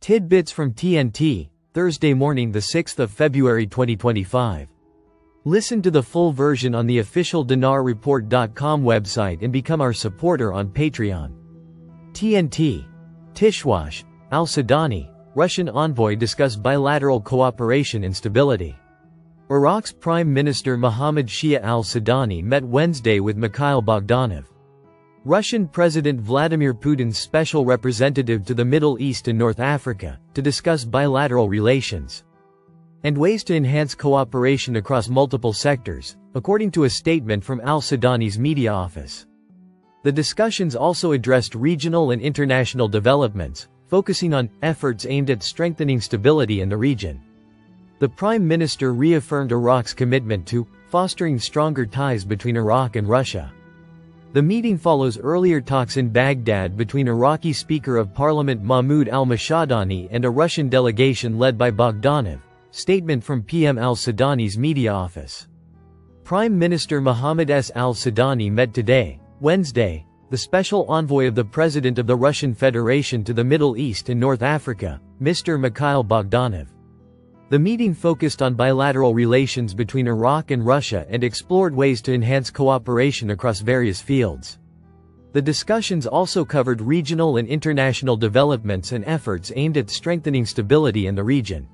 Tidbits from TNT, Thursday morning, the 6th of February 2025. Listen to the full version on the official dinarreport.com website and become our supporter on Patreon. TNT. Tishwash, al-Sudani, Russian envoy discuss bilateral cooperation and stability. Iraq's Prime Minister Mohammad Shia al-Sudani met Wednesday with Mikhail Bogdanov, Russian President Vladimir Putin's special representative to the Middle East and North Africa, to discuss bilateral relations and ways to enhance cooperation across multiple sectors, according to a statement from al-Sudani's media office. The discussions also addressed regional and international developments, focusing on efforts aimed at strengthening stability in the region. The Prime Minister reaffirmed Iraq's commitment to fostering stronger ties between Iraq and Russia. The meeting follows earlier talks in Baghdad between Iraqi Speaker of Parliament Mahmoud al-Mashadani and a Russian delegation led by Bogdanov, statement from PM al-Sudani's media office. Prime Minister Mohammad al-Sudani met today, Wednesday, the special envoy of the President of the Russian Federation to the Middle East and North Africa, Mr. Mikhail Bogdanov. The meeting focused on bilateral relations between Iraq and Russia and explored ways to enhance cooperation across various fields. The discussions also covered regional and international developments and efforts aimed at strengthening stability in the region.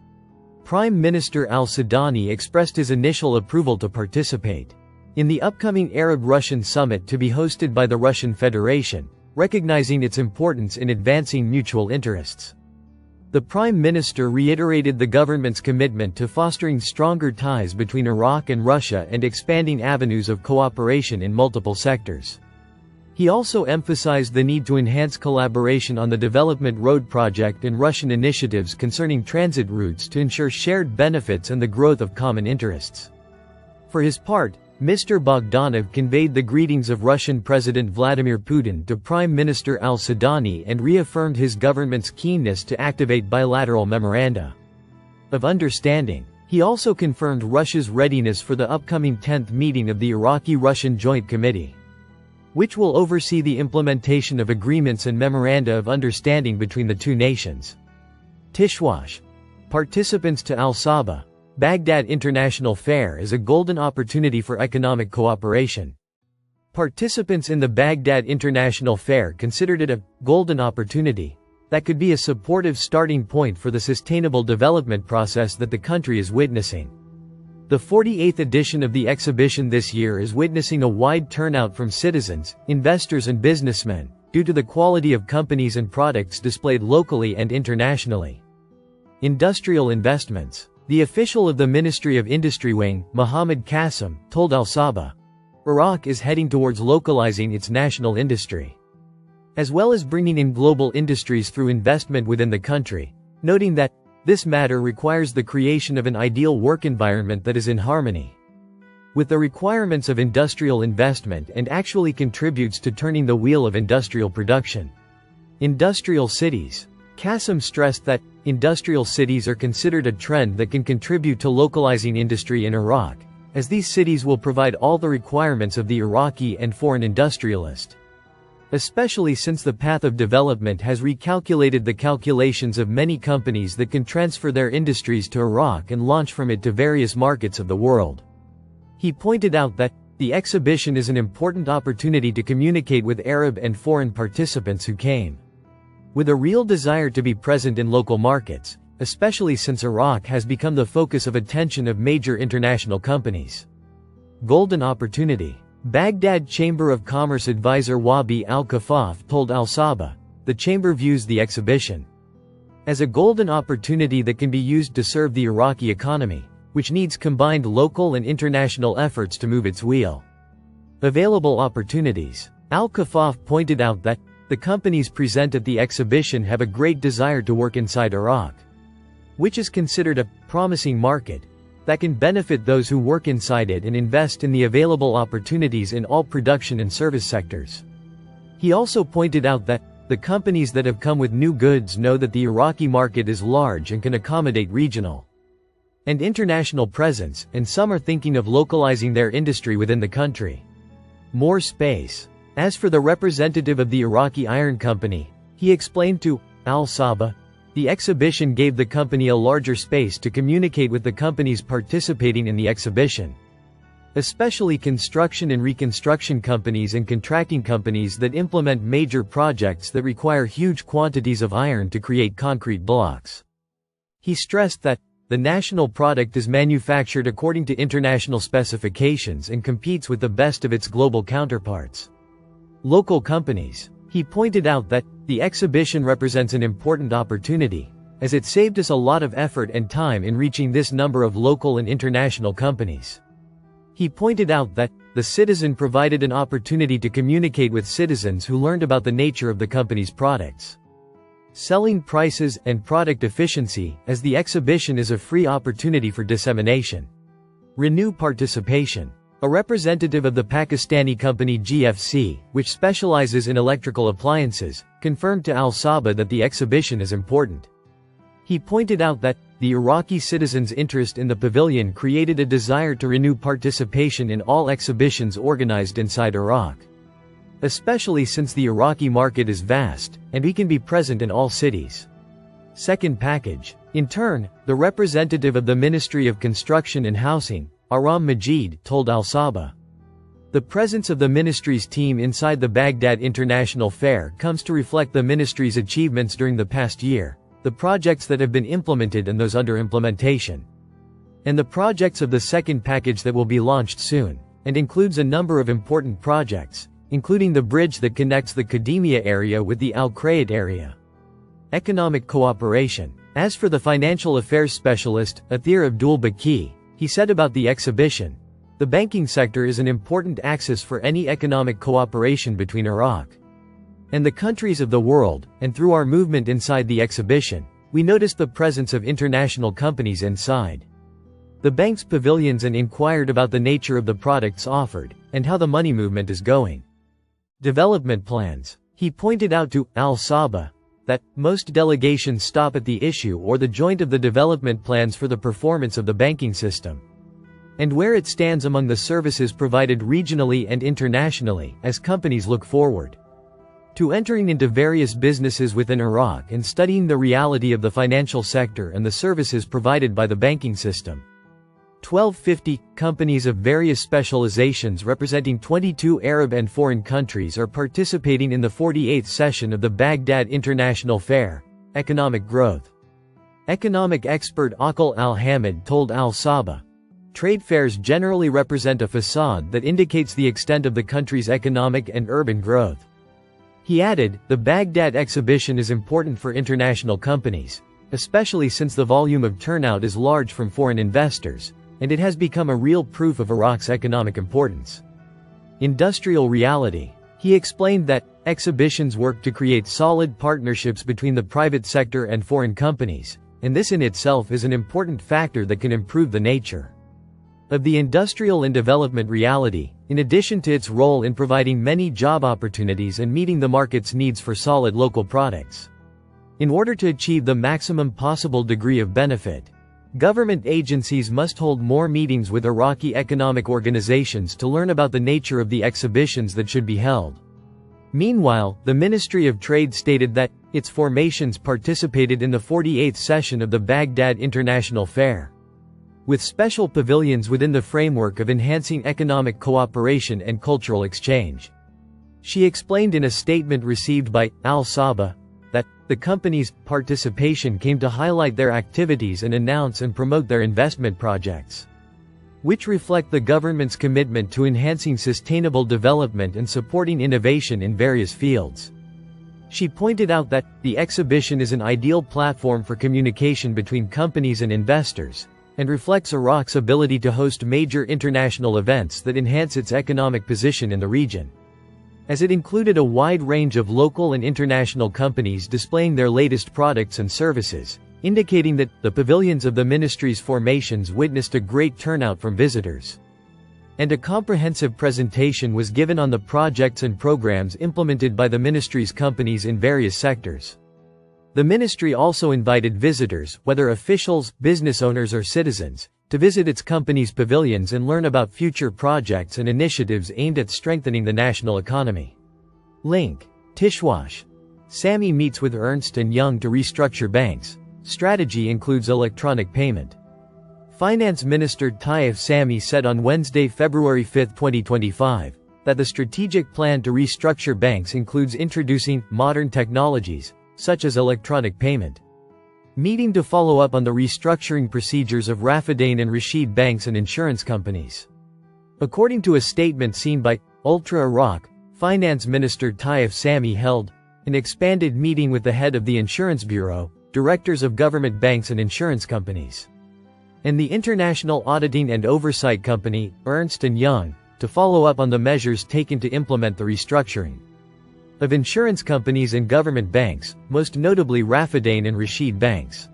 Prime Minister al-Sudani expressed his initial approval to participate in the upcoming Arab-Russian summit to be hosted by the Russian Federation, recognizing its importance in advancing mutual interests. The Prime Minister reiterated the government's commitment to fostering stronger ties between Iraq and Russia and expanding avenues of cooperation in multiple sectors. He also emphasized the need to enhance collaboration on the Development Road Project and Russian initiatives concerning transit routes to ensure shared benefits and the growth of common interests. For his part, Mr. Bogdanov conveyed the greetings of Russian President Vladimir Putin to Prime Minister al-Sudani and reaffirmed his government's keenness to activate bilateral memoranda of understanding. He also confirmed Russia's readiness for the upcoming 10th meeting of the Iraqi-Russian Joint Committee, which will oversee the implementation of agreements and memoranda of understanding between the two nations. Tishwash. Participants to Al-Sabah, Baghdad International Fair is a golden opportunity for economic cooperation. Participants in the Baghdad International Fair considered it a golden opportunity that could be a supportive starting point for the sustainable development process that the country is witnessing. The 48th edition of the exhibition this year is witnessing a wide turnout from citizens, investors and businessmen, due to the quality of companies and products displayed locally and internationally. Industrial investments. The official of the Ministry of Industry wing, Mohammed Qasim, told Al-Sabah, Iraq is heading towards localizing its national industry, as well as bringing in global industries through investment within the country, noting that this matter requires the creation of an ideal work environment that is in harmony with the requirements of industrial investment and actually contributes to turning the wheel of industrial production. Industrial cities. Qasim stressed that industrial cities are considered a trend that can contribute to localizing industry in Iraq, as these cities will provide all the requirements of the Iraqi and foreign industrialist, especially since the path of development has recalculated the calculations of many companies that can transfer their industries to Iraq and launch from it to various markets of the world. He pointed out that the exhibition is an important opportunity to communicate with Arab and foreign participants who came with a real desire to be present in local markets, especially since Iraq has become the focus of attention of major international companies. Golden opportunity. Baghdad Chamber of Commerce advisor Wabi al-Kafaf told Al-Sabah, the chamber views the exhibition as a golden opportunity that can be used to serve the Iraqi economy, which needs combined local and international efforts to move its wheel. Available opportunities. Al-Kafaf pointed out that the companies present at the exhibition have a great desire to work inside Iraq, which is considered a promising market that can benefit those who work inside it and invest in the available opportunities in all production and service sectors. He also pointed out that the companies that have come with new goods know that the Iraqi market is large and can accommodate regional and international presence, and some are thinking of localizing their industry within the country. More space. As for the representative of the Iraqi Iron Company, he explained to Al-Sabah, The exhibition gave the company a larger space to communicate with the companies participating in the exhibition, especially construction and reconstruction companies and contracting companies that implement major projects that require huge quantities of iron to create concrete blocks. He stressed that the national product is manufactured according to international specifications and competes with the best of its global counterparts, local companies. He pointed out that the exhibition represents an important opportunity, as it saved us a lot of effort and time in reaching this number of local and international companies. He pointed out that the citizen provided an opportunity to communicate with citizens who learned about the nature of the company's products, selling prices, and product efficiency, as the exhibition is a free opportunity for dissemination. Renew participation. A representative of the Pakistani company GFC, which specializes in electrical appliances, confirmed to Al Sabah that the exhibition is important. He pointed out that the Iraqi citizens' interest in the pavilion created a desire to renew participation in all exhibitions organized inside Iraq, especially since the Iraqi market is vast, and we can be present in all cities. Second package. In turn, the representative of the Ministry of Construction and Housing, Aram Majid, told Al Sabah, the presence of the ministry's team inside the Baghdad International Fair comes to reflect the ministry's achievements during the past year, the projects that have been implemented and those under implementation, and the projects of the second package that will be launched soon, and includes a number of important projects, including the bridge that connects the Qadimiyya area with the Al Krayat area. Economic cooperation. As for the financial affairs specialist, Athir Abdul Baki, he said about the exhibition, the banking sector is an important axis for any economic cooperation between Iraq and the countries of the world, and through our movement inside the exhibition, we noticed the presence of international companies inside the bank's pavilions and inquired about the nature of the products offered, and how the money movement is going. Development plans. He pointed out to Al Sabah that most delegations stop at the issue or the joint of the development plans for the performance of the banking system, and where it stands among the services provided regionally and internationally, as companies look forward to entering into various businesses within Iraq and studying the reality of the financial sector and the services provided by the banking system. 1250 companies of various specializations representing 22 Arab and foreign countries are participating in the 48th session of the Baghdad International Fair. Economic growth. Economic expert Aqil Al-Hamid told Al Sabah, trade fairs generally represent a facade that indicates the extent of the country's economic and urban growth. He added, the Baghdad exhibition is important for international companies, especially since the volume of turnout is large from foreign investors, and it has become a real proof of Iraq's economic importance. Industrial reality. He explained that exhibitions work to create solid partnerships between the private sector and foreign companies, and this in itself is an important factor that can improve the nature of the industrial and development reality, in addition to its role in providing many job opportunities and meeting the market's needs for solid local products. In order to achieve the maximum possible degree of benefit, government agencies must hold more meetings with Iraqi economic organizations to learn about the nature of the exhibitions that should be held. Meanwhile, the Ministry of Trade stated that its formations participated in the 48th session of the Baghdad International Fair, with special pavilions within the framework of enhancing economic cooperation and cultural exchange. She explained in a statement received by Al Sabah that the company's participation came to highlight their activities and announce and promote their investment projects, which reflect the government's commitment to enhancing sustainable development and supporting innovation in various fields. She pointed out that the exhibition is an ideal platform for communication between companies and investors, and reflects Iraq's ability to host major international events that enhance its economic position in the region, as it included a wide range of local and international companies displaying their latest products and services, indicating that the pavilions of the ministry's formations witnessed a great turnout from visitors. And a comprehensive presentation was given on the projects and programs implemented by the ministry's companies in various sectors. The ministry also invited visitors, whether officials, business owners or citizens, to visit its company's pavilions and learn about future projects and initiatives aimed at strengthening the national economy. Link. Tishwash. Sammy meets with Ernst & Young to restructure banks. Strategy includes electronic payment. Finance Minister Taif Sammy said on Wednesday, February 5, 2025, that the strategic plan to restructure banks includes introducing modern technologies, such as electronic payment. Meeting to follow up on the restructuring procedures of Raffidain and Rashid banks and insurance companies. According to a statement seen by Ultra Iraq, Finance Minister Taif Sammy held an expanded meeting with the head of the Insurance Bureau, directors of government banks and insurance companies, and the International Auditing and Oversight Company, Ernst & Young, to follow up on the measures taken to implement the restructuring of insurance companies and government banks, most notably Raffidain and Rashid banks.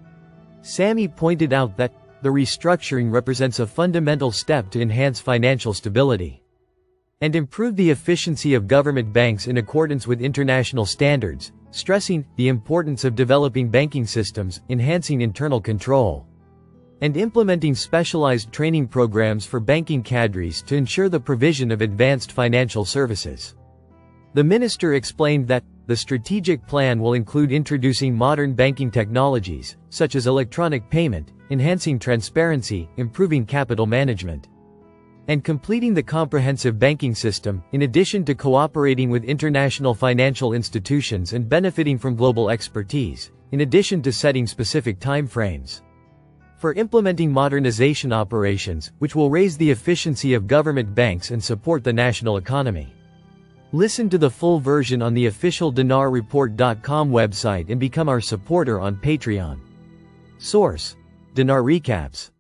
Sammy pointed out that the restructuring represents a fundamental step to enhance financial stability and improve the efficiency of government banks in accordance with international standards, stressing the importance of developing banking systems, enhancing internal control, and implementing specialized training programs for banking cadres to ensure the provision of advanced financial services. The minister explained that the strategic plan will include introducing modern banking technologies, such as electronic payment, enhancing transparency, improving capital management, and completing the comprehensive banking system, in addition to cooperating with international financial institutions and benefiting from global expertise, in addition to setting specific timeframes for implementing modernization operations, which will raise the efficiency of government banks and support the national economy. Listen to the full version on the official dinarreport.com website and become our supporter on Patreon. Source: Dinar Recaps.